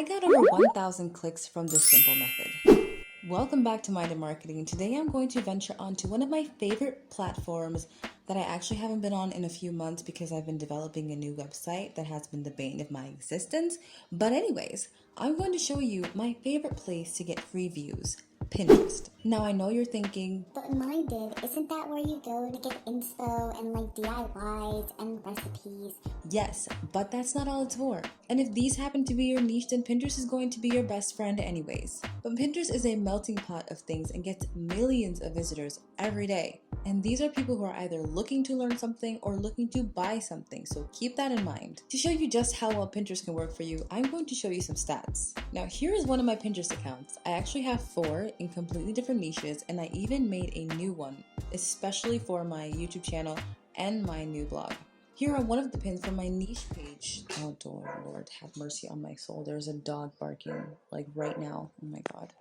I got over 1,000 clicks from this simple method. Welcome back to Mind and Marketing. Today I'm going to venture onto one of my favorite platforms that I actually haven't been on in a few months because I've been developing a new website that has been the bane of my existence. But anyways, I'm going to show you my favorite place to get free views, Pinterest. Now I know you're thinking, But mine did. Isn't that where you go to get info and like DIYs and recipes? yes, but that's not all it's for. And if these happen to be your niche, then Pinterest is going to be your best friend anyways. But Pinterest is a melting pot of things and gets millions of visitors every day. And these are people who are either looking to learn something or looking to buy something, so keep that in mind. To show you just how well Pinterest can work for you, I'm going to show you some stats. Now here is one of my Pinterest accounts. I actually have 4 in completely different niches, and I even made a new one, especially for my YouTube channel and my new blog. Here are one of the pins from my niche page. Oh, Lord, have mercy on my soul. There's a dog barking, like right now. Oh my God.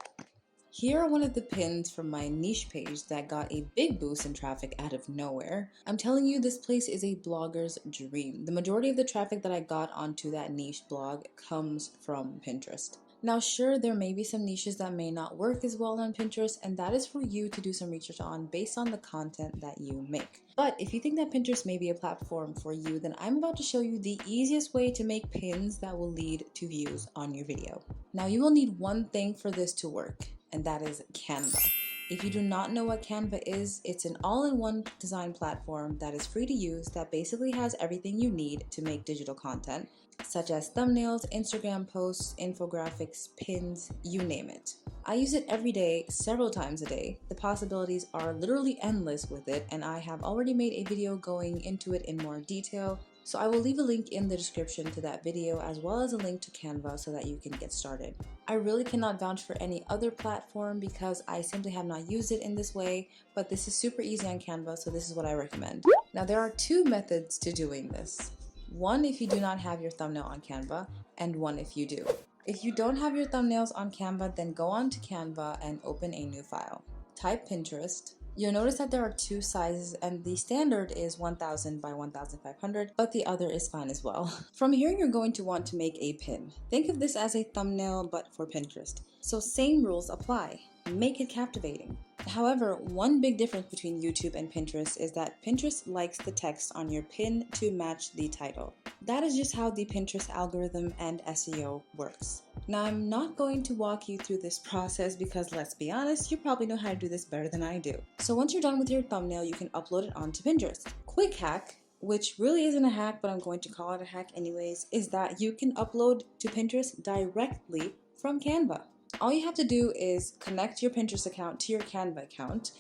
Here are one of the pins from my niche page that got a big boost in traffic out of nowhere. I'm telling you, this place is a blogger's dream. The majority of the traffic that I got onto that niche blog comes from Pinterest. Now, sure, there may be some niches that may not work as well on Pinterest, and that is for you to do some research on based on the content that you make. But if you think that Pinterest may be a platform for you, then I'm about to show you the easiest way to make pins that will lead to views on your video. Now, you will need one thing for this to work, and that is Canva. If you do not know what Canva is, it's an all-in-one design platform that is free to use that basically has everything you need to make digital content, such as thumbnails, Instagram posts, infographics, pins, you name it. I use it every day, several times a day. The possibilities are literally endless with it, and I have already made a video going into it in more detail. So I will leave a link in the description to that video as well as a link to Canva so that you can get started. I really cannot vouch for any other platform because I simply have not used it in this way, but this is super easy on Canva, so this is what I recommend. Now there are 2 methods to doing this. One if you do not have your thumbnail on Canva, and one if you do. If you don't have your thumbnails on Canva, then go on to Canva and open a new file. Type Pinterest. You'll notice that there are 2 sizes, and the standard is 1000 by 1500, but the other is fine as well. From here, you're going to want to make a pin. Think of this as a thumbnail, but for Pinterest. So same rules apply. Make it captivating. However, one big difference between YouTube and Pinterest is that Pinterest likes the text on your pin to match the title. That is just how the Pinterest algorithm and SEO works. Now, I'm not going to walk you through this process because let's be honest, you probably know how to do this better than I do. So once you're done with your thumbnail, you can upload it onto Pinterest. Quick hack, which really isn't a hack, but I'm going to call it a hack anyways, is that you can upload to Pinterest directly from Canva. All you have to do is connect your Pinterest account to your Canva account.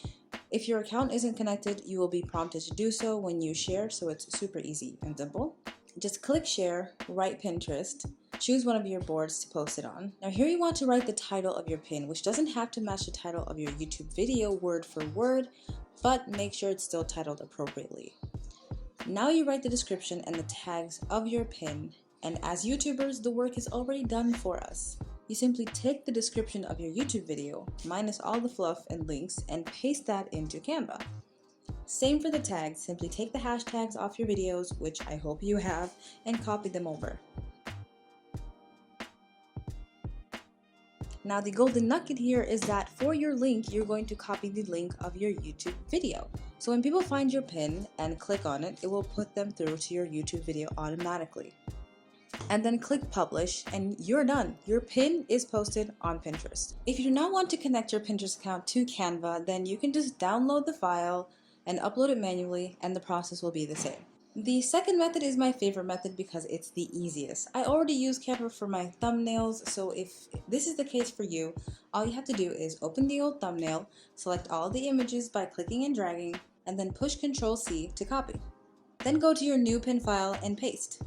If your account isn't connected, you will be prompted to do so when you share, so it's super easy and simple. Just click share, write Pinterest, choose one of your boards to post it on. Now here you want to write the title of your pin, which doesn't have to match the title of your YouTube video word for word, but make sure it's still titled appropriately. Now you write the description and the tags of your pin, and as YouTubers, the work is already done for us. You simply take the description of your YouTube video, minus all the fluff and links, and paste that into Canva. Same for the tags, simply take the hashtags off your videos, which I hope you have, and copy them over. Now the golden nugget here is that for your link, you're going to copy the link of your YouTube video. So when people find your pin and click on it, it will put them through to your YouTube video automatically. And then click publish and you're done. Your pin is posted on Pinterest. If you do not want to connect your Pinterest account to Canva, then you can just download the file and upload it manually, and the process will be the same. The second method is my favorite method because it's the easiest. I already use Canva for my thumbnails, so if this is the case for you, all you have to do is open the old thumbnail, select all the images by clicking and dragging, and then push Ctrl+C to copy. Then go to your new pin file and paste.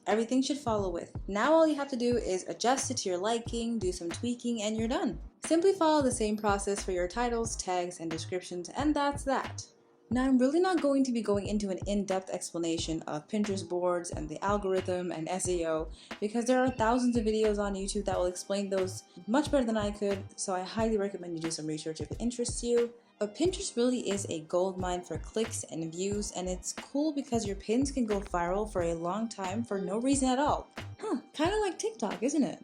Everything should follow with. Now all you have to do is adjust it to your liking, do some tweaking, and you're done. Simply follow the same process for your titles, tags, and descriptions, and that's that. Now I'm really not going to be going into an in-depth explanation of Pinterest boards and the algorithm and SEO because there are thousands of videos on YouTube that will explain those much better than I could, so I highly recommend you do some research if it interests you. But Pinterest really is a goldmine for clicks and views, and it's cool because your pins can go viral for a long time for no reason at all. Huh, kind of like TikTok, isn't it?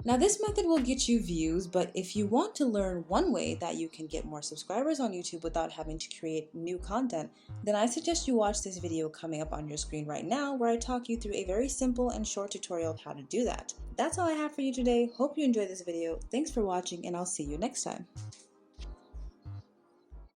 Now this method will get you views, but if you want to learn one way that you can get more subscribers on YouTube without having to create new content, then I suggest you watch this video coming up on your screen right now where I talk you through a very simple and short tutorial of how to do that. That's all I have for you today. Hope you enjoyed this video. Thanks for watching and I'll see you next time.